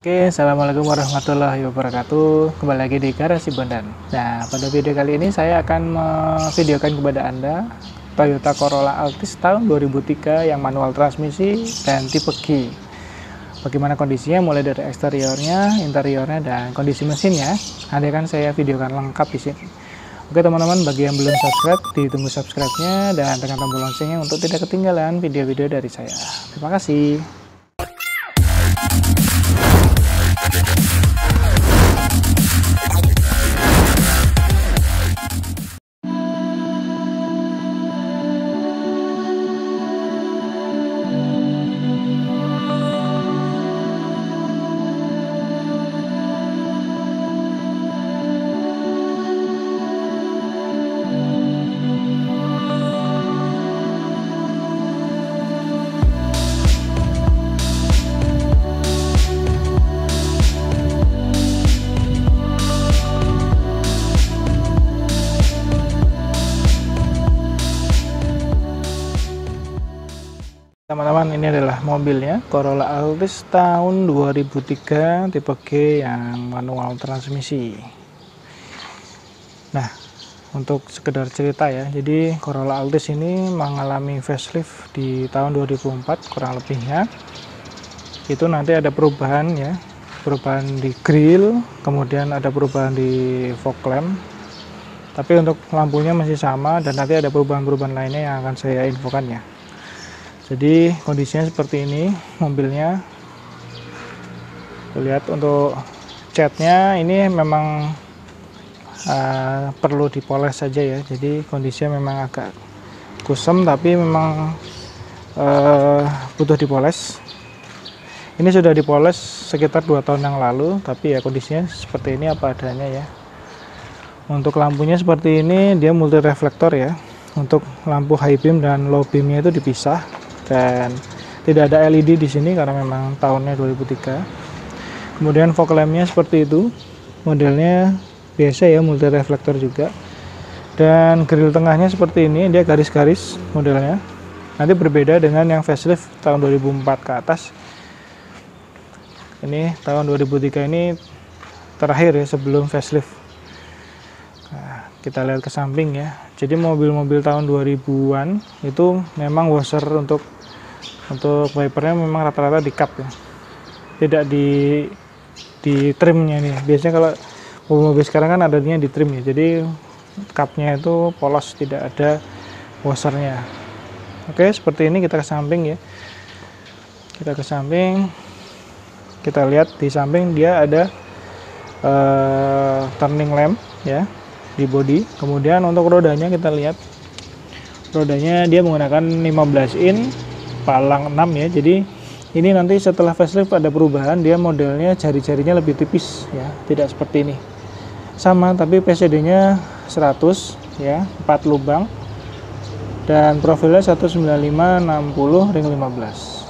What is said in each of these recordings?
Oke, assalamualaikum warahmatullahi wabarakatuh. Kembali lagi di Garasi Bondan. Nah, pada video kali ini saya akan memvideokan kepada Anda Toyota Corolla Altis tahun 2003 yang manual transmisi dan tipe G. Bagaimana kondisinya mulai dari eksteriornya, interiornya, dan kondisi mesinnya. Nanti akan saya videokan lengkap di sini. Oke teman-teman, bagi yang belum subscribe, ditunggu subscribe-nya dan tekan tombol loncengnya untuk tidak ketinggalan video-video dari saya. Terima kasih. Teman-teman, ini adalah mobilnya Corolla Altis tahun 2003 tipe G yang manual transmisi. Nah, untuk sekedar cerita ya, jadi Corolla Altis ini mengalami facelift di tahun 2004 kurang lebihnya. Itu nanti ada perubahan ya, perubahan di grill, kemudian ada perubahan di fog lamp. Tapi untuk lampunya masih sama dan nanti ada perubahan-perubahan lainnya yang akan saya infokan ya. Jadi kondisinya seperti ini mobilnya. Lihat untuk catnya ini memang perlu dipoles saja ya. Jadi kondisinya memang agak kusam tapi memang butuh dipoles. Ini sudah dipoles sekitar 2 tahun yang lalu, tapi ya kondisinya seperti ini apa adanya ya. Untuk lampunya seperti ini, dia multi reflektor ya. Untuk lampu high beam dan low beamnya itu dipisah. Dan tidak ada LED di sini karena memang tahunnya 2003. Kemudian fog lampnya seperti itu, modelnya biasa ya, multi reflektor juga. Dan grill tengahnya seperti ini, dia garis-garis modelnya. Nanti berbeda dengan yang facelift tahun 2004 ke atas. Ini tahun 2003 ini terakhir ya sebelum facelift. Nah, kita lihat ke samping ya. Jadi mobil-mobil tahun 2000-an itu memang washer untuk wipernya memang rata-rata di cup ya. Tidak di trimnya nih. Biasanya kalau mobil-mobil sekarang kan adanya di trim ya. Jadi cupnya itu polos, tidak ada washernya. Oke, seperti ini kita ke samping ya. Kita ke samping. Kita lihat di samping dia ada turning lamp ya di bodi. Kemudian untuk rodanya kita lihat, rodanya dia menggunakan 15 in palang 6 ya. Jadi ini nanti setelah facelift ada perubahan, dia modelnya jari-jarinya lebih tipis ya, tidak seperti ini. Sama tapi PCD nya 100 ya, 4 lubang dan profilnya 195/60 ring 15.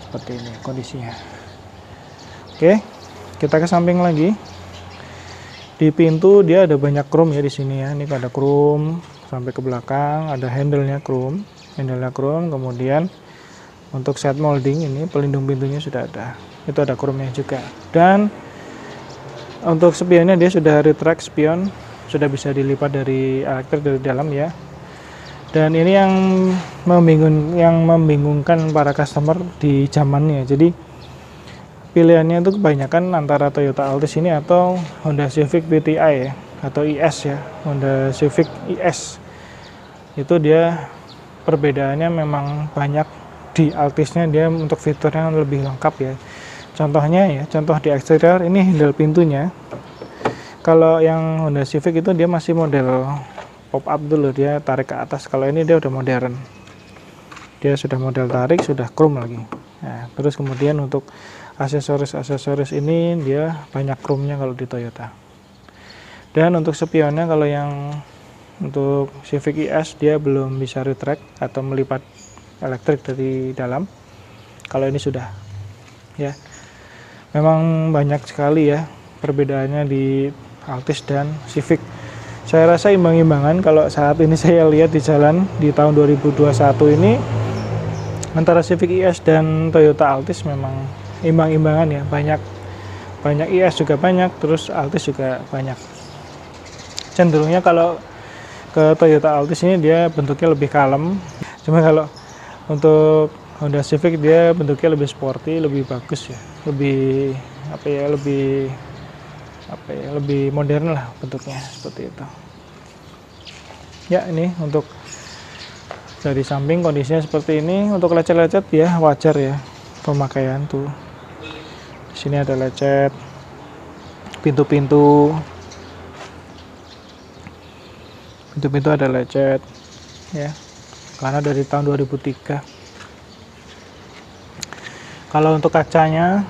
Seperti ini kondisinya. Oke, kita ke samping lagi. Di pintu dia ada banyak chrome ya di sini ya. Ini ada chrome sampai ke belakang, ada handle-nya chrome, kemudian untuk set molding ini pelindung pintunya sudah ada. Itu ada chrome-nya juga. Dan untuk spionnya dia sudah retract spion, sudah bisa dilipat dari elektrik dari dalam ya. Dan ini yang membingungkan para customer di zamannya. Jadi pilihannya itu kebanyakan antara Toyota Altis ini atau Honda Civic VTI ya, atau IS ya, Honda Civic IS. Itu dia perbedaannya memang banyak. Di Altisnya dia untuk fiturnya lebih lengkap ya. Contohnya ya, contoh di eksterior ini handle pintunya. Kalau yang Honda Civic itu dia masih model pop up dulu, dia tarik ke atas. Kalau ini dia udah modern. Dia sudah model tarik, sudah chrome lagi. Nah, terus kemudian untuk aksesoris ini dia banyak chrome-nya kalau di Toyota. Dan untuk spionnya kalau yang untuk Civic IS dia belum bisa retract atau melipat elektrik dari dalam. Kalau ini sudah ya. Memang banyak sekali ya perbedaannya di Altis dan Civic. Saya rasa imbang-imbangan kalau saat ini saya lihat di jalan di tahun 2021 ini antara Civic IS dan Toyota Altis memang imbang-imbangan ya, banyak IS juga banyak, terus Altis juga banyak. Cenderungnya kalau ke Toyota Altis ini dia bentuknya lebih kalem, cuma kalau untuk Honda Civic dia bentuknya lebih sporty, lebih bagus ya, lebih lebih modern lah bentuknya, seperti itu. Ya, ini untuk dari samping kondisinya seperti ini. Untuk lecet-lecet ya wajar ya, pemakaian tuh. Di sini ada lecet, pintu-pintu ada lecet ya, karena dari tahun 2003. Kalau untuk kacanya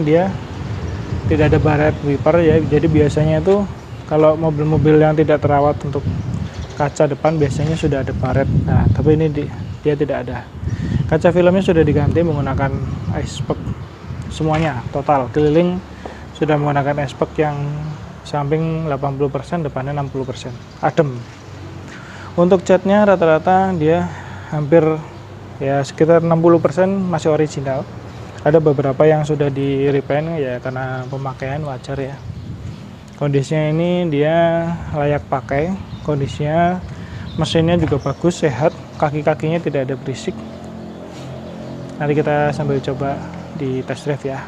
dia tidak ada baret wiper ya, jadi biasanya itu kalau mobil-mobil yang tidak terawat untuk kaca depan biasanya sudah ada baret. Nah, tapi ini dia tidak ada. Kaca filmnya sudah diganti menggunakan icepack semuanya, total keliling sudah menggunakan icepack yang samping 80%, depannya 60%, adem. Untuk catnya rata-rata dia hampir ya sekitar 60% masih original. Ada beberapa yang sudah di repaint ya, karena pemakaian wajar ya. Kondisinya ini dia layak pakai, kondisinya mesinnya juga bagus, sehat, kaki-kakinya tidak ada berisik. Nanti kita sambil coba di test drive ya.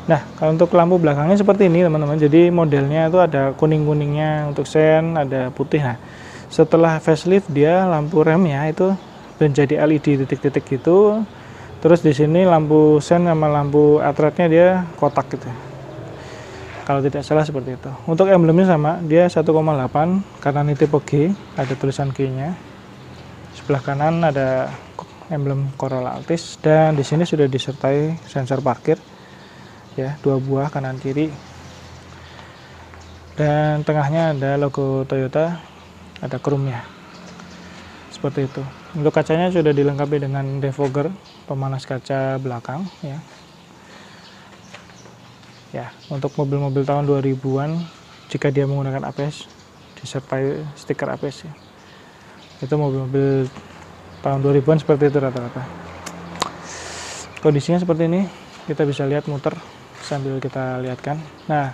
Nah, kalau untuk lampu belakangnya seperti ini teman-teman, jadi modelnya itu ada kuning-kuningnya untuk sen, ada putih. Nah, setelah facelift dia lampu remnya itu menjadi LED titik-titik gitu. Terus di sini lampu sen sama lampu atretnya dia kotak gitu. Kalau tidak salah seperti itu. Untuk emblemnya sama, dia 1,8 karena ini tipe G, ada tulisan G-nya. Sebelah kanan ada emblem Corolla Altis, dan di sini sudah disertai sensor parkir ya, 2 buah kanan kiri. Dan tengahnya ada logo Toyota, ada chrome-nya. Seperti itu. Untuk kacanya sudah dilengkapi dengan defogger, pemanas kaca belakang ya. Ya, untuk mobil-mobil tahun 2000-an jika dia menggunakan ABS disertai stiker ABS ya. Itu mobil-mobil tahun 2000-an seperti itu rata-rata. Kondisinya seperti ini, kita bisa lihat muter sambil kita lihatkan. Nah,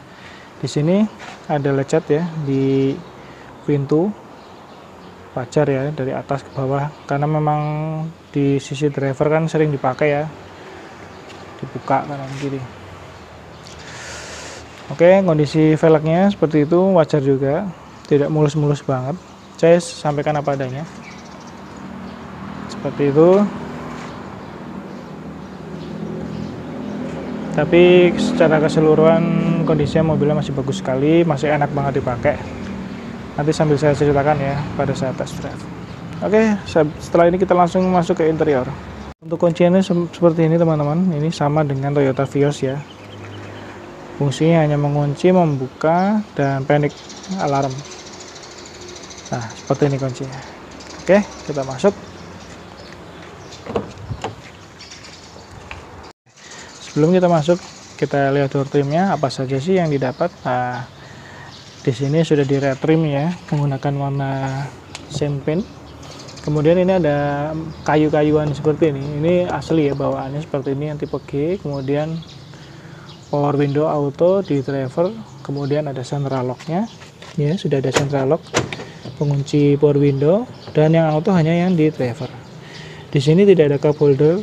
di sini ada lecet ya di pintu, wajar ya dari atas ke bawah, karena memang di sisi driver kan sering dipakai ya, dibuka kanan kiri. Oke, kondisi velgnya seperti itu, wajar juga, tidak mulus-mulus banget. Saya sampaikan apa adanya. Seperti itu. Tapi secara keseluruhan kondisinya mobilnya masih bagus sekali, masih enak banget dipakai. Nanti sambil saya ceritakan ya pada saat test drive. Oke, setelah ini kita langsung masuk ke interior. Untuk kunciannya seperti ini teman-teman, ini sama dengan Toyota Vios ya. Fungsinya hanya mengunci, membuka, dan panic alarm. Nah, seperti ini kuncinya. Oke, kita masuk. Sebelum kita masuk, kita lihat door trimnya apa saja sih yang didapat. Nah, di sini sudah di red trim ya, menggunakan warna champagne. Kemudian ini ada kayu-kayuan seperti ini. Ini asli ya bawaannya seperti ini yang tipe G. Kemudian power window auto di driver. Kemudian ada central lock-nya. Ya, sudah ada central lock, pengunci power window, dan yang auto hanya yang di driver. Di sini tidak ada cup holder,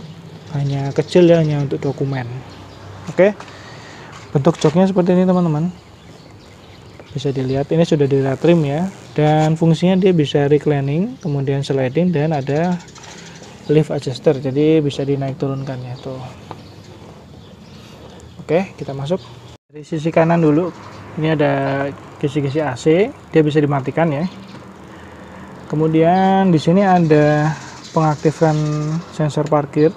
hanya kecil ya, hanya untuk dokumen. Oke, bentuk joknya seperti ini teman-teman, bisa dilihat ini sudah di red trim ya, dan fungsinya dia bisa reclining, kemudian sliding, dan ada lift adjuster, jadi bisa dinaik turunkan ya tuh. Oke, kita masuk dari sisi kanan dulu. Ini ada kisi-kisi AC, dia bisa dimatikan ya. Kemudian di sini ada pengaktifan sensor parkir.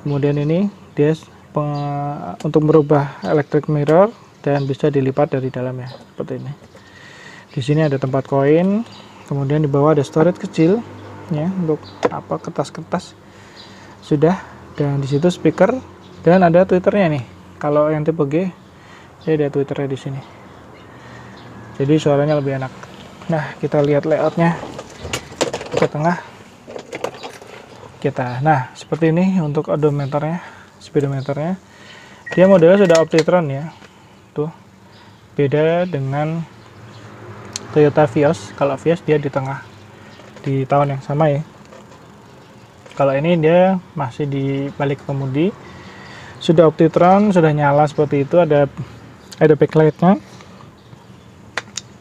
Kemudian ini dia untuk merubah electric mirror dan bisa dilipat dari dalam ya, seperti ini. Di sini ada tempat koin. Kemudian di bawah ada storage kecil ya, untuk apa, kertas-kertas sudah. Dan di situ speaker. Dan ada twitternya nih. Kalau yang tipe G, saya ada twitternya di sini. Jadi suaranya lebih enak. Nah, kita lihat layoutnya ke tengah. kita. Nah, seperti ini untuk odometernya, speedometernya. Dia modelnya sudah Optitron ya. Tuh. Beda dengan Toyota Vios. Kalau Vios dia di tengah, di tahun yang sama ya. Kalau ini dia masih di balik kemudi. Sudah Optitron, sudah nyala seperti itu, ada backlightnya.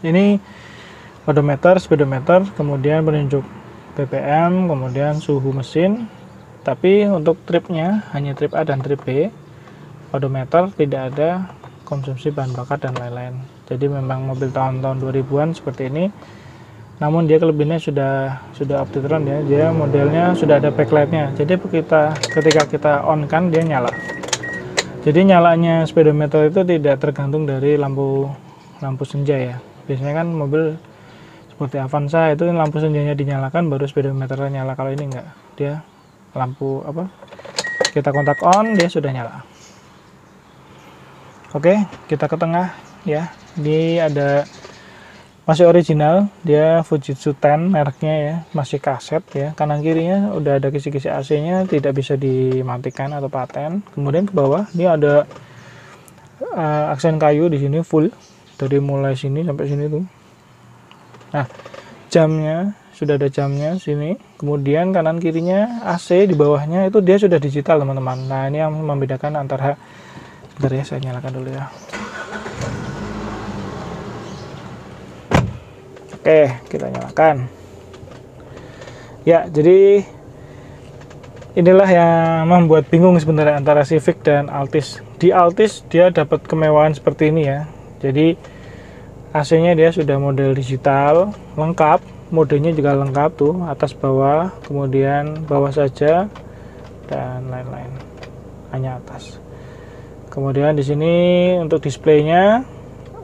Ini odometer, speedometer, kemudian penunjuk BPM, kemudian suhu mesin. Tapi untuk tripnya hanya trip A dan trip B. Odometer tidak ada konsumsi bahan bakar dan lain-lain. Jadi memang mobil tahun-tahun 2000-an seperti ini. Namun dia kelebihannya sudah Optitron ya. Dia modelnya sudah ada backlightnya. Jadi ketika kita on kan dia nyala. Jadi nyalanya speedometer itu tidak tergantung dari lampu senja ya. Biasanya kan mobil seperti Avanza itu lampu senjanya dinyalakan baru speedometernya nyala. Kalau ini enggak, dia lampu kita kontak on dia sudah nyala. Oke, kita ke tengah ya. Ini ada masih original, dia Fujitsu 10 mereknya ya, masih kaset ya. Kanan kirinya udah ada kisi-kisi AC-nya, tidak bisa dimatikan atau paten. Kemudian ke bawah ini ada aksen kayu di sini full dari mulai sini sampai sini tuh. Nah, jamnya sudah ada jamnya sini. Kemudian kanan kirinya AC, di bawahnya itu dia sudah digital teman-teman. Nah, ini yang membedakan antara, bentar ya, saya nyalakan dulu ya. Oke, kita nyalakan. Ya, jadi inilah yang membuat bingung sebenarnya antara Civic dan Altis. Di Altis dia dapat kemewahan seperti ini ya. Jadi AC-nya dia sudah model digital, lengkap, modenya juga lengkap tuh, atas bawah, kemudian bawah saja dan lain-lain. Hanya atas. Kemudian di sini untuk displaynya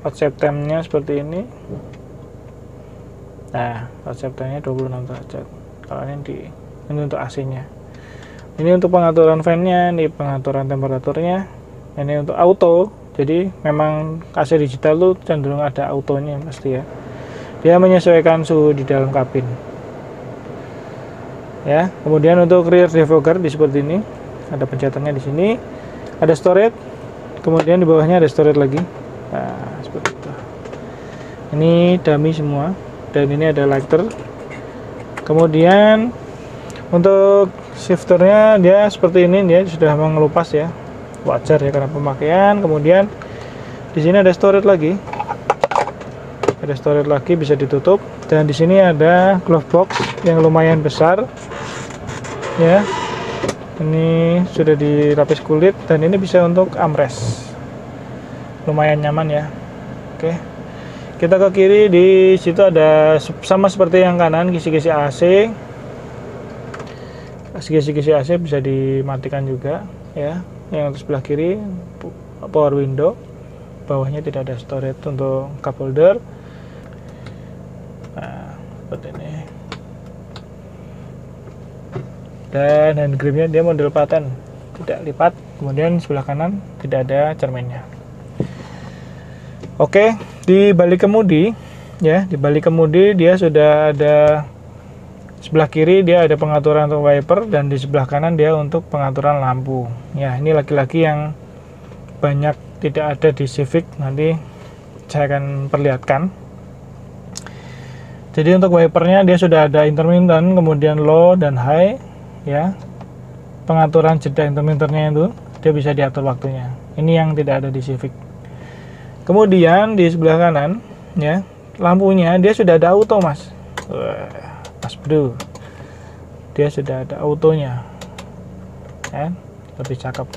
outside time-nya seperti ini. Nah, outside time-nya 26 derajat. Kalau ini untuk AC-nya. Ini untuk pengaturan fan-nya, ini pengaturan temperaturnya. Ini untuk auto. Jadi memang AC digital tuh cenderung ada autonya pasti ya. Dia menyesuaikan suhu di dalam kabin. Ya, kemudian untuk rear defogger di seperti ini. Ada pencetannya di sini. Ada storage. Kemudian di bawahnya ada storage lagi. Nah, seperti itu. Ini dummy semua. Dan ini ada lighter. Kemudian untuk shifternya dia seperti ini, dia sudah mengelupas ya, wajar ya karena pemakaian. Kemudian di sini ada storage lagi, bisa ditutup. Dan di sini ada glove box yang lumayan besar ya. Ini sudah dilapis kulit dan ini bisa untuk armrest, lumayan nyaman ya. Oke. Kita ke kiri, di situ ada sama seperti yang kanan, kisi-kisi AC. Kisi-kisi AC bisa dimatikan juga ya. Yang sebelah kiri power window, bawahnya tidak ada storage untuk cup holder. Nah, seperti ini. Dan hand gripnya dia model paten, tidak lipat. Kemudian sebelah kanan tidak ada cerminnya. Oke, di balik kemudi ya, di balik kemudi dia sudah ada, sebelah kiri dia ada pengaturan untuk wiper dan di sebelah kanan dia untuk pengaturan lampu. Ya, ini laki-laki yang banyak tidak ada di Civic, nanti saya akan perlihatkan. Jadi untuk wipernya dia sudah ada intermittent, kemudian low dan high ya. Pengaturan jeda intermittennya itu dia bisa diatur waktunya. Ini yang tidak ada di Civic. Kemudian di sebelah kanan ya, lampunya dia sudah ada auto mas. Mas bro, dia sudah ada autonya kan, lebih cakep.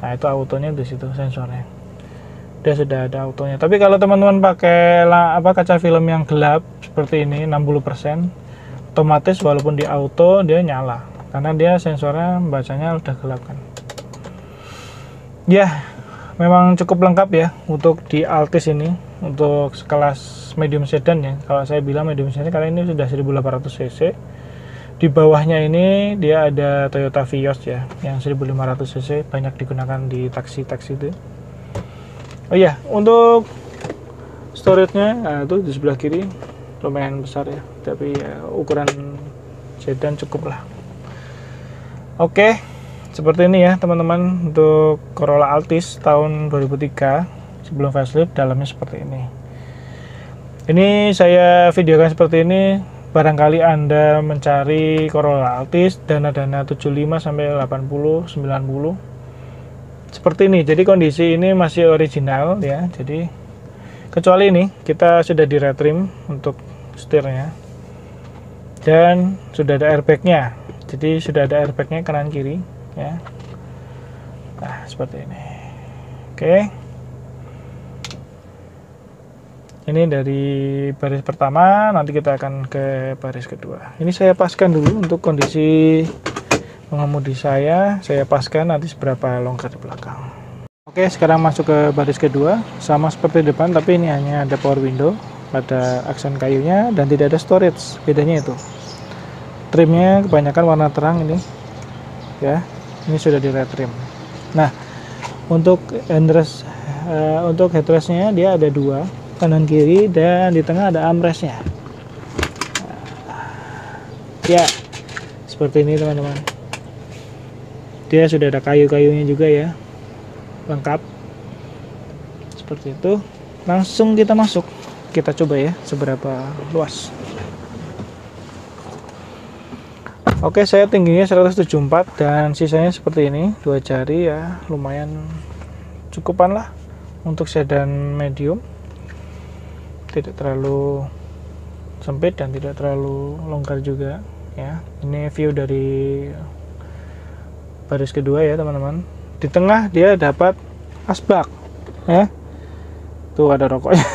Nah itu autonya di situ, sensornya dia sudah ada autonya. Tapi kalau teman-teman pakai kaca film yang gelap seperti ini 60%, otomatis walaupun di auto dia nyala karena dia sensornya bacanya udah gelap kan ya. Memang cukup lengkap ya untuk di Altis ini, untuk sekelas medium sedan ya. Kalau saya bilang medium sedan kali ini sudah 1800 cc. Di bawahnya ini dia ada Toyota Vios ya, yang 1500 cc, banyak digunakan di taksi-taksi itu. Oh iya, untuk storage-nya, nah itu di sebelah kiri lumayan besar ya, tapi ya, ukuran sedan cukup lah. Oke, seperti ini ya teman-teman untuk Corolla Altis tahun 2003 sebelum facelift, dalamnya seperti ini. Ini saya videokan seperti ini barangkali Anda mencari Corolla Altis dana-dana 75 sampai 80 90 seperti ini. Jadi kondisi ini masih original ya. Jadi kecuali ini kita sudah di retrim untuk setirnya dan sudah ada airbagnya. Jadi sudah ada airbagnya kanan kiri ya. Nah seperti ini. Oke. Ini dari baris pertama, nanti kita akan ke baris kedua. Ini saya paskan dulu untuk kondisi pengemudi saya paskan nanti seberapa longgar di belakang. Oke, sekarang masuk ke baris kedua, sama seperti depan, tapi ini hanya ada power window pada aksen kayunya dan tidak ada storage, bedanya itu. Trimnya kebanyakan warna terang ini, ya, ini sudah di red trim. Nah, untuk headrest, headrestnya dia ada dua, kanan kiri, dan di tengah ada armrestnya. Ya, seperti ini teman-teman. Dia sudah ada kayu-kayunya juga ya, lengkap. Seperti itu. Langsung kita masuk. Kita coba ya seberapa luas. Oke, saya tingginya 174 dan sisanya seperti ini, 2 jari ya, lumayan cukupan lah untuk sedan medium. Tidak terlalu sempit dan tidak terlalu longgar juga ya. Ini view dari baris kedua ya teman-teman. Di tengah dia dapat asbak ya, tuh ada rokoknya.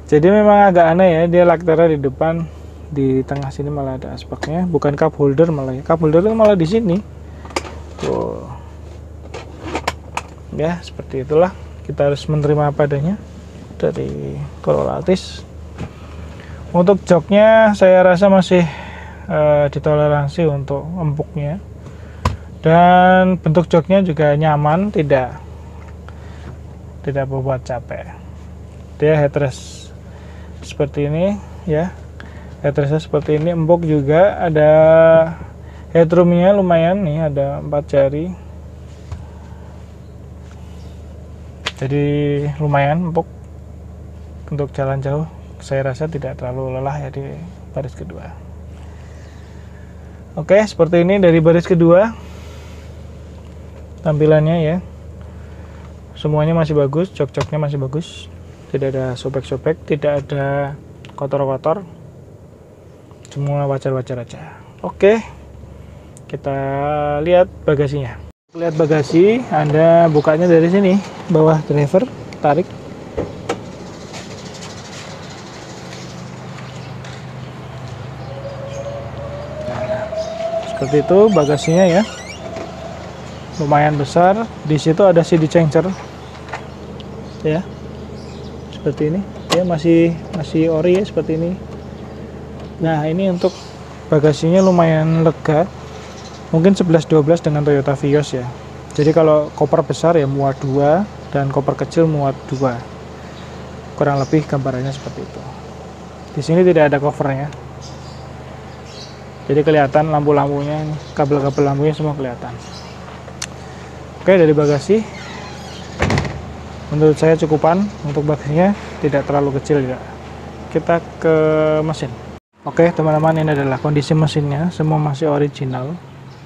Jadi memang agak aneh ya, dia Lactera di depan, di tengah sini malah ada asbaknya, bukan cup holder malah ya. Cup holder itu malah di sini tuh ya. Seperti itulah, kita harus menerima apa adanya dari Corolla Altis. Untuk joknya saya rasa masih ditoleransi untuk empuknya, dan bentuk joknya juga nyaman, tidak membuat capek. Dia headrest seperti ini ya, headrestnya seperti ini, empuk juga, ada headroomnya lumayan nih, ada 4 jari, jadi lumayan empuk untuk jalan jauh. Saya rasa tidak terlalu lelah ya di baris kedua. Oke, seperti ini dari baris kedua tampilannya ya. Semuanya masih bagus, jok-joknya masih bagus, tidak ada sobek-sobek, tidak ada kotor-kotor, semua wajar-wajar aja. Oke, kita lihat bagasinya. Lihat bagasi, Anda bukanya dari sini, bawah driver, tarik. Seperti itu bagasinya ya, lumayan besar. Di situ ada CD changer ya, seperti ini. Dia masih ori ya, seperti ini. Nah ini untuk bagasinya lumayan lega, mungkin 11-12 dengan Toyota Vios ya. Jadi kalau koper besar ya muat 2 dan koper kecil muat 2, kurang lebih gambarannya seperti itu. Di sini tidak ada covernya, jadi kelihatan lampu-lampunya, kabel-kabel lampunya semua kelihatan. Oke, dari bagasi menurut saya cukupan untuk bagasinya, tidak terlalu kecil juga. Kita ke mesin. Oke teman-teman, ini adalah kondisi mesinnya, semua masih original,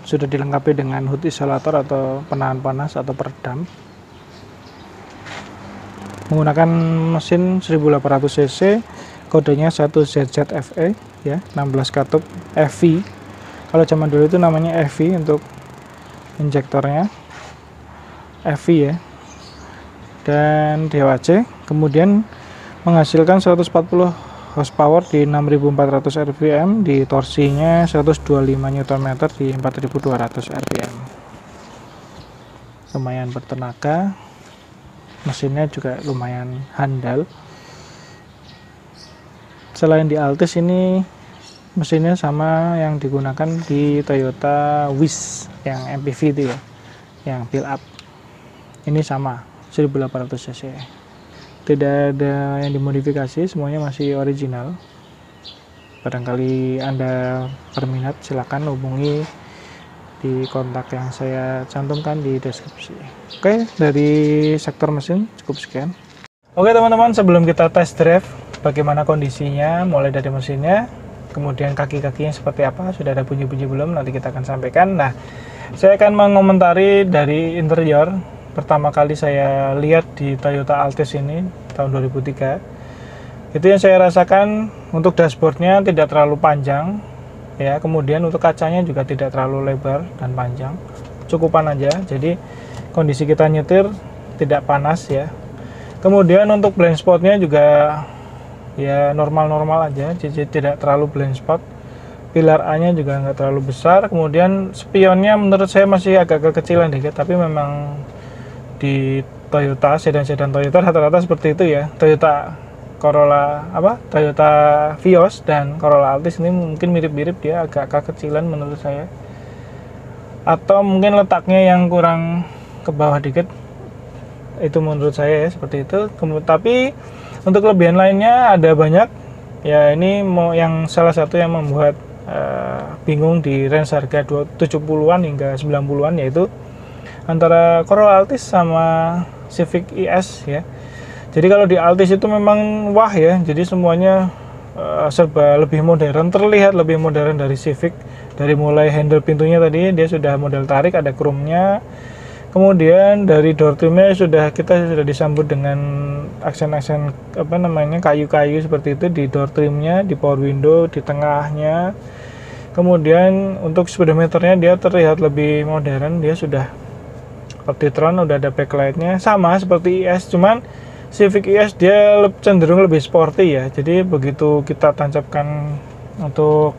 sudah dilengkapi dengan hood isolator atau penahan panas atau peredam. Menggunakan mesin 1800 cc, kodenya 1ZZFE ya, 16 katup FV. Kalau zaman dulu itu namanya FV untuk injektornya, FV ya. Dan DWC, kemudian menghasilkan 140 horsepower di 6400 rpm, di torsinya 125 Nm di 4200 rpm. Lumayan bertenaga, mesinnya juga lumayan handal. Selain di Altis, ini mesinnya sama yang digunakan di Toyota Wish yang MPV itu ya, yang build up. Ini sama 1800 cc, tidak ada yang dimodifikasi, semuanya masih original. Barangkali Anda berminat, silakan hubungi di kontak yang saya cantumkan di deskripsi. Oke, dari sektor mesin cukup sekian. Oke teman-teman, sebelum kita test drive bagaimana kondisinya mulai dari mesinnya, kemudian kaki-kakinya seperti apa, sudah ada bunyi-bunyi belum, nanti kita akan sampaikan. Nah, saya akan mengomentari dari interior. Pertama kali saya lihat di Toyota Altis ini tahun 2003, itu yang saya rasakan untuk dashboardnya tidak terlalu panjang ya, kemudian untuk kacanya juga tidak terlalu lebar dan panjang, cukupan aja, jadi kondisi kita nyetir tidak panas ya. Kemudian untuk blind spotnya juga ya normal-normal aja, jadi tidak terlalu blind spot. Pilar A nya juga nggak terlalu besar. Kemudian spionnya menurut saya masih agak kekecilan dikit, tapi memang di Toyota, sedan-sedan Toyota rata-rata seperti itu ya. Toyota Corolla Toyota Vios dan Corolla Altis ini mungkin mirip-mirip, dia agak kekecilan menurut saya. Atau mungkin letaknya yang kurang ke bawah dikit. Itu menurut saya ya, seperti itu. Tapi untuk kelebihan lainnya ada banyak ya. Ini yang salah satu yang membuat bingung di range harga 70-an hingga 90-an, yaitu antara Corolla Altis sama Civic ES ya. Jadi kalau di Altis itu memang wah ya, jadi semuanya serba lebih modern, terlihat lebih modern dari Civic. Dari mulai handle pintunya tadi dia sudah model tarik, ada chrome-nya. Kemudian dari door trimnya kita sudah disambut dengan aksen-aksen kayu-kayu seperti itu di door trimnya, di power window, di tengahnya. Kemudian untuk speedometernya dia terlihat lebih modern, dia sudah Optitron, udah ada backlightnya, sama seperti ES, cuman Civic ES dia cenderung lebih sporty ya. Jadi begitu kita tancapkan untuk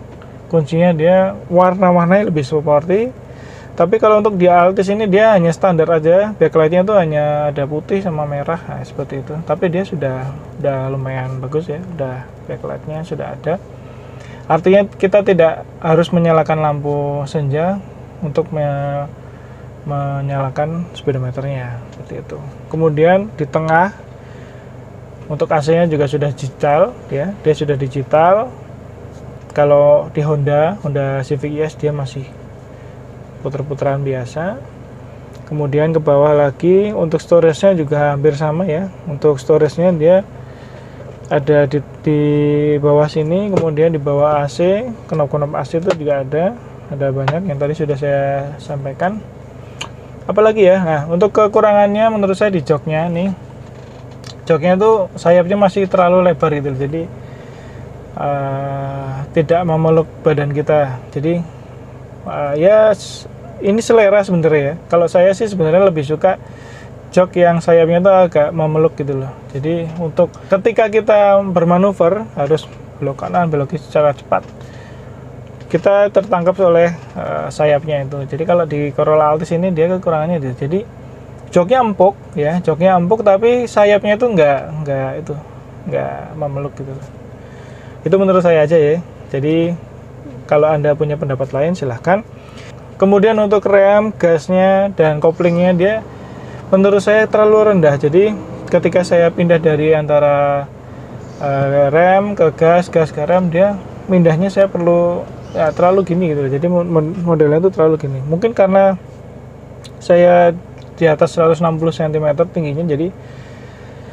kuncinya, dia warna-warnanya lebih sporty. Tapi kalau untuk di Altis ini dia hanya standar aja, backlightnya tuh hanya ada putih sama merah, nah, seperti itu. Tapi dia sudah lumayan bagus ya, udah backlightnya sudah ada. Artinya kita tidak harus menyalakan lampu senja untuk menyalakan speedometernya, seperti itu. Kemudian di tengah untuk AC-nya juga sudah digital ya, dia sudah digital. Kalau di Honda Civic ES dia masih puter-puteran biasa. Kemudian ke bawah lagi untuk storage-nya juga hampir sama ya. Untuk storage-nya dia ada di bawah sini, kemudian di bawah AC, knop-knop AC itu juga ada banyak yang tadi sudah saya sampaikan. Apalagi ya, nah untuk kekurangannya menurut saya di joknya nih. Joknya tuh sayapnya masih terlalu lebar gitu, jadi tidak memeluk badan kita. Jadi ya ini selera sebenarnya ya. Kalau saya sih sebenarnya lebih suka jok yang sayapnya tuh agak memeluk gitu loh. Jadi untuk ketika kita bermanuver harus belok kanan, belok kiri secara cepat, kita tertangkap oleh sayapnya itu. Jadi kalau di Corolla Altis ini dia kekurangannya itu. Jadi joknya empuk ya, tapi sayapnya itu nggak memeluk gitu loh. Itu menurut saya aja ya. Jadi kalau Anda punya pendapat lain silahkan. Kemudian untuk rem, gasnya, dan koplingnya dia menurut saya terlalu rendah. Jadi ketika saya pindah dari antara rem ke gas ke rem, dia pindahnya saya perlu ya terlalu gini gitu. Jadi modelnya itu terlalu gini. Mungkin karena saya di atas 160 cm tingginya, jadi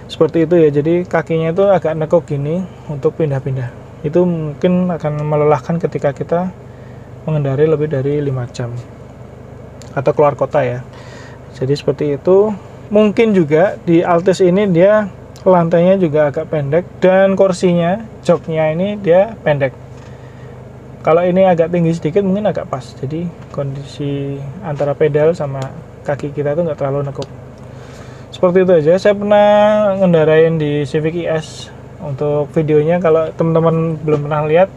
seperti itu ya. Jadi kakinya itu agak nekuk gini untuk pindah-pindah. Itu mungkin akan melelahkan ketika kita mengendarai lebih dari 5 jam atau keluar kota ya. Jadi seperti itu. Mungkin juga di Altis ini dia lantainya juga agak pendek, dan kursinya, joknya ini dia pendek. Kalau ini agak tinggi sedikit mungkin agak pas. Jadi kondisi antara pedal sama kaki kita tuh nggak terlalu nekuk. Seperti itu aja. Saya pernah ngendarain di Civic ES. Untuk videonya kalau teman-teman belum pernah lihat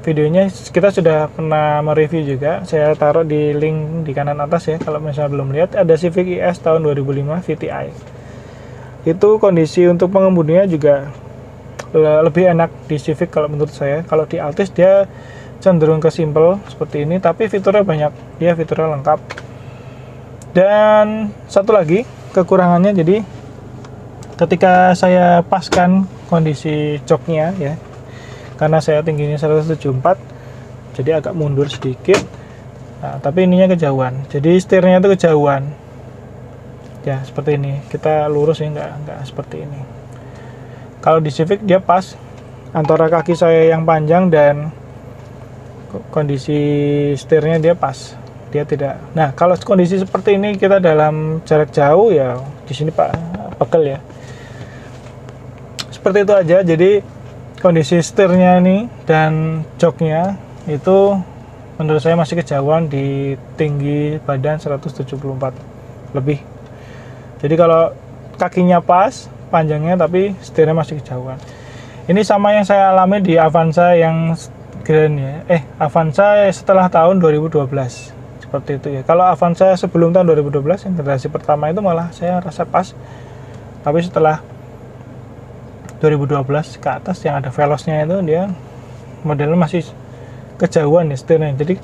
videonya, kita sudah pernah mereview juga. Saya taruh di link di kanan atas ya. Kalau misalnya belum lihat, ada Civic ES tahun 2005 VTI. Itu kondisi untuk pengemudinya juga lebih enak di Civic kalau menurut saya. Kalau di Altis dia cenderung ke simple seperti ini, tapi fiturnya banyak. Dia fiturnya lengkap. Dan satu lagi kekurangannya, jadi ketika saya paskan kondisi joknya ya, karena saya tingginya 174, jadi agak mundur sedikit. Nah, tapi ininya kejauhan, jadi setirnya itu kejauhan ya, seperti ini. Kita lurus ya, nggak seperti ini. Kalau di Civic dia pas antara kaki saya yang panjang dan kondisi setirnya dia pas, dia tidak. Nah, kalau kondisi seperti ini kita dalam jarak jauh ya di sini Pak pegel ya. Seperti itu aja. Jadi kondisi setirnya ini dan joknya itu menurut saya masih kejauhan di tinggi badan 174 lebih. Jadi kalau kakinya pas, panjangnya, tapi setirnya masih kejauhan. Ini sama yang saya alami di Avanza yang Grand ya. Avanza setelah tahun 2012. Seperti itu ya. Kalau Avanza sebelum tahun 2012 yang generasi pertama itu malah saya rasa pas. Tapi setelah 2012 ke atas yang ada velosnya itu dia modelnya masih kejauhan ya setirnya. Jadi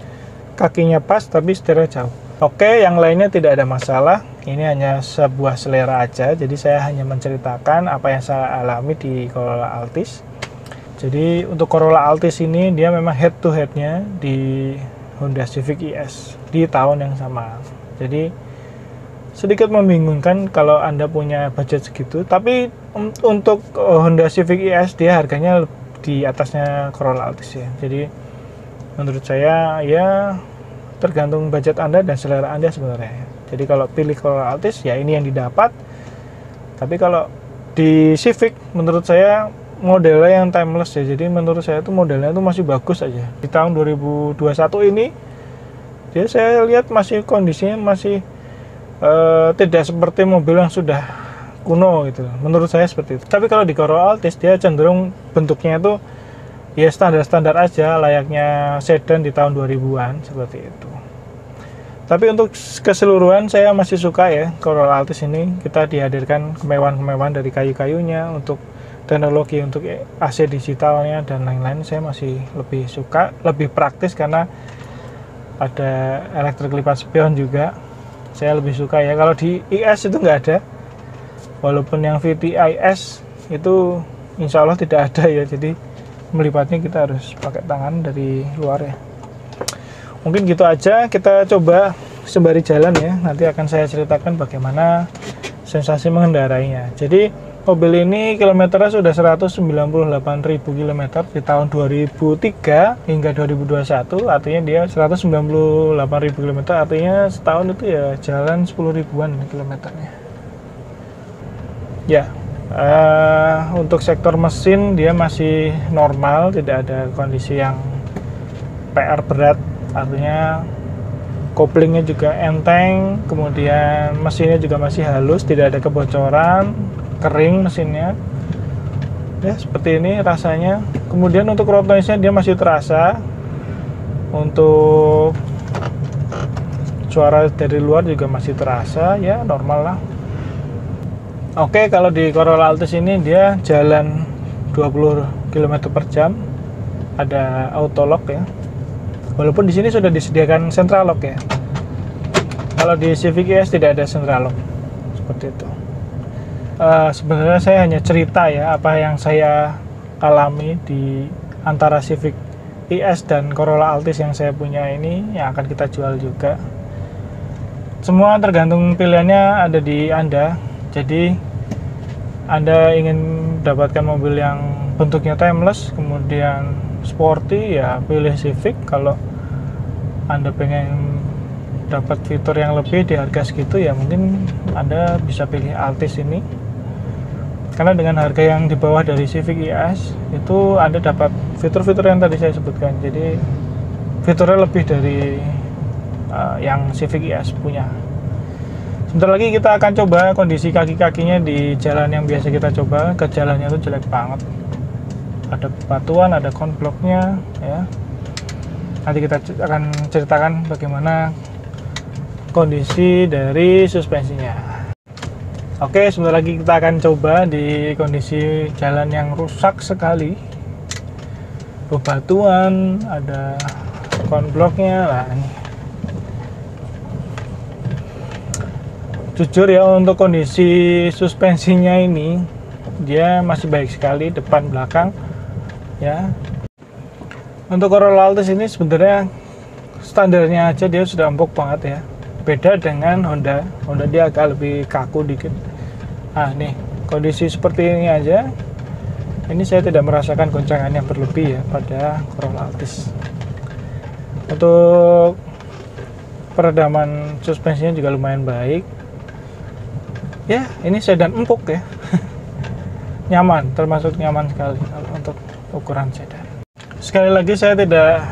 kakinya pas tapi setirnya jauh. Oke, yang lainnya tidak ada masalah. Ini hanya sebuah selera aja. Jadi saya hanya menceritakan apa yang saya alami di Corolla Altis. Jadi untuk Corolla Altis ini dia memang head to headnya di Honda Civic ES di tahun yang sama. Jadi sedikit membingungkan kalau Anda punya budget segitu. Tapi untuk Honda Civic ES dia harganya di atasnya Corolla Altis ya. Jadi menurut saya ya tergantung budget Anda dan selera Anda sebenarnya. Jadi kalau pilih Corolla Altis ya ini yang didapat. Tapi kalau di Civic menurut saya modelnya yang timeless ya. Jadi menurut saya itu modelnya itu masih bagus aja. Di tahun 2021 ini dia saya lihat masih kondisinya masih tidak seperti mobil yang sudah kuno gitu. Menurut saya seperti itu. Tapi kalau di Corolla Altis dia cenderung bentuknya itu ya standar-standar aja, layaknya sedan di tahun 2000-an seperti itu. Tapi untuk keseluruhan saya masih suka ya Corolla Altis ini. Kita dihadirkan kemewahan-kemewahan dari kayu-kayunya, untuk teknologi, untuk AC digitalnya dan lain-lain. Saya masih lebih suka, lebih praktis karena ada elektrik lipat spion juga. Saya lebih suka ya. Kalau di IS itu nggak ada, walaupun yang VTI S itu insya Allah tidak ada ya. Jadi melipatnya kita harus pakai tangan dari luar ya. Mungkin gitu aja, kita coba sembari jalan ya. Nanti akan saya ceritakan bagaimana sensasi mengendarainya. Jadi mobil ini kilometernya sudah 198.000 km di tahun 2003 hingga 2021. Artinya dia 198.000 km, artinya setahun itu ya jalan 10 ribuan kilometernya. Ya, untuk sektor mesin dia masih normal, tidak ada kondisi yang PR berat. Artinya koplingnya juga enteng, kemudian mesinnya juga masih halus, tidak ada kebocoran, kering mesinnya ya, seperti ini rasanya. Kemudian untuk road noise-nya dia masih terasa, untuk suara dari luar juga masih terasa ya, normal lah. Oke, kalau di Corolla Altis ini dia jalan 20 km per jam, ada auto lock ya. Walaupun di sini sudah disediakan central lock ya. Kalau di Civic ES tidak ada central lock seperti itu. Sebenarnya saya hanya cerita ya apa yang saya alami di antara Civic ES dan Corolla Altis yang saya punya ini, yang akan kita jual juga. Semua tergantung pilihannya ada di Anda. Jadi Anda ingin mendapatkan mobil yang bentuknya timeless, kemudian sporty ya pilih Civic. Kalau Anda pengen dapat fitur yang lebih di harga segitu ya mungkin Anda bisa pilih Altis ini. Karena dengan harga yang di bawah dari Civic ES itu Anda dapat fitur-fitur yang tadi saya sebutkan. Jadi fiturnya lebih dari yang Civic ES punya. Sebentar lagi kita akan coba kondisi kaki-kakinya di jalan yang biasa kita coba. Ke jalannya itu jelek banget. Ada batuan, ada konbloknya ya. Nanti kita akan ceritakan bagaimana kondisi dari suspensinya. Oke, sebentar lagi kita akan coba di kondisi jalan yang rusak sekali. Bebatuan, ada konbloknya lah ini. Jujur ya, untuk kondisi suspensinya ini dia masih baik sekali, depan belakang ya. Untuk Corolla Altis ini sebenarnya standarnya aja dia sudah empuk banget ya. Beda dengan Honda dia agak lebih kaku dikit. Nah nih, kondisi seperti ini aja, ini saya tidak merasakan goncangan yang berlebih ya pada Corolla Altis. Untuk peredaman suspensinya juga lumayan baik ya. Ini sedan empuk ya. Nyaman, termasuk nyaman sekali untuk ukuran sedan. Sekali lagi saya tidak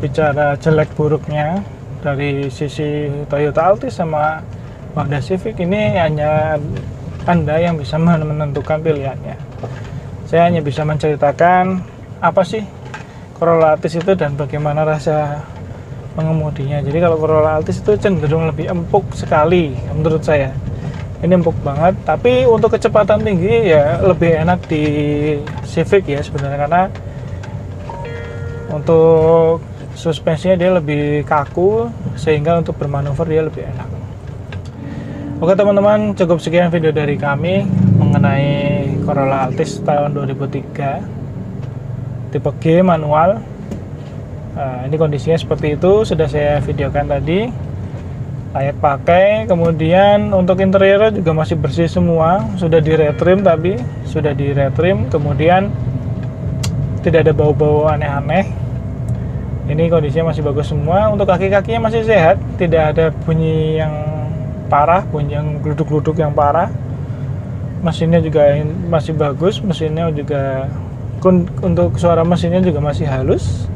bicara jelek buruknya dari sisi Toyota Altis sama Honda Civic. Ini hanya Anda yang bisa menentukan pilihannya. Saya hanya bisa menceritakan apa sih Corolla Altis itu dan bagaimana rasa pengemudinya. Jadi kalau Corolla Altis itu cenderung lebih empuk sekali menurut saya. Ini empuk banget, tapi untuk kecepatan tinggi ya lebih enak di Civic ya sebenarnya, karena untuk suspensinya dia lebih kaku sehingga untuk bermanuver dia lebih enak. Oke teman-teman, cukup sekian video dari kami mengenai Corolla Altis tahun 2003 tipe G manual. Ini kondisinya seperti itu, sudah saya videokan tadi, layak pakai. Kemudian untuk interiornya juga masih bersih semua, sudah di retrim, tapi sudah di retrim. Kemudian tidak ada bau-bau aneh-aneh. Ini kondisinya masih bagus semua. Untuk kaki-kakinya masih sehat, tidak ada bunyi yang parah, bunyi yang gluduk-gluduk yang parah. Mesinnya juga masih bagus, mesinnya juga untuk suara mesinnya juga masih halus.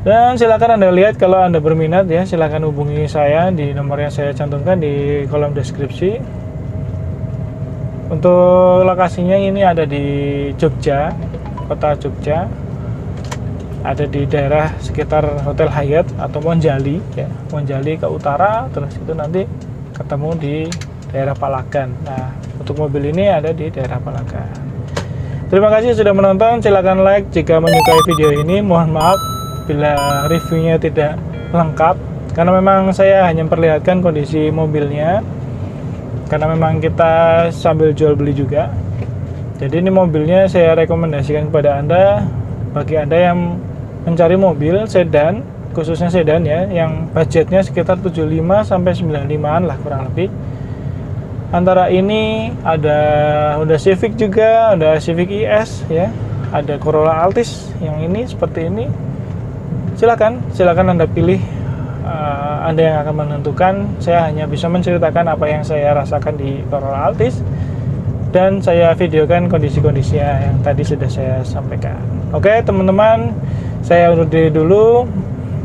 Dan silakan Anda lihat kalau Anda berminat ya, silakan hubungi saya di nomor yang saya cantumkan di kolom deskripsi. Untuk lokasinya ini ada di Jogja, kota Jogja. Ada di daerah sekitar Hotel Hyatt atau Monjali ya, Monjali ke utara, terus itu nanti ketemu di daerah Palagan. Nah, untuk mobil ini ada di daerah Palagan. Terima kasih sudah menonton, silakan like jika menyukai video ini. Mohon maaf bila reviewnya tidak lengkap, karena memang saya hanya memperlihatkan kondisi mobilnya, karena memang kita sambil jual beli juga. Jadi ini mobilnya saya rekomendasikan kepada Anda, bagi Anda yang mencari mobil sedan, khususnya sedan ya, yang budgetnya sekitar 75 sampai 95-an lah kurang lebih. Antara ini ada Honda Civic juga, ada Civic ES ya, ada Corolla Altis yang ini seperti ini. Silakan Anda pilih, Anda yang akan menentukan. Saya hanya bisa menceritakan apa yang saya rasakan di Corolla Altis, dan saya videokan kondisi-kondisinya yang tadi sudah saya sampaikan. Oke teman-teman, saya undur diri dulu.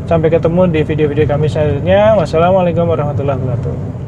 Sampai ketemu di video-video kami selanjutnya. Wassalamualaikum warahmatullahi wabarakatuh.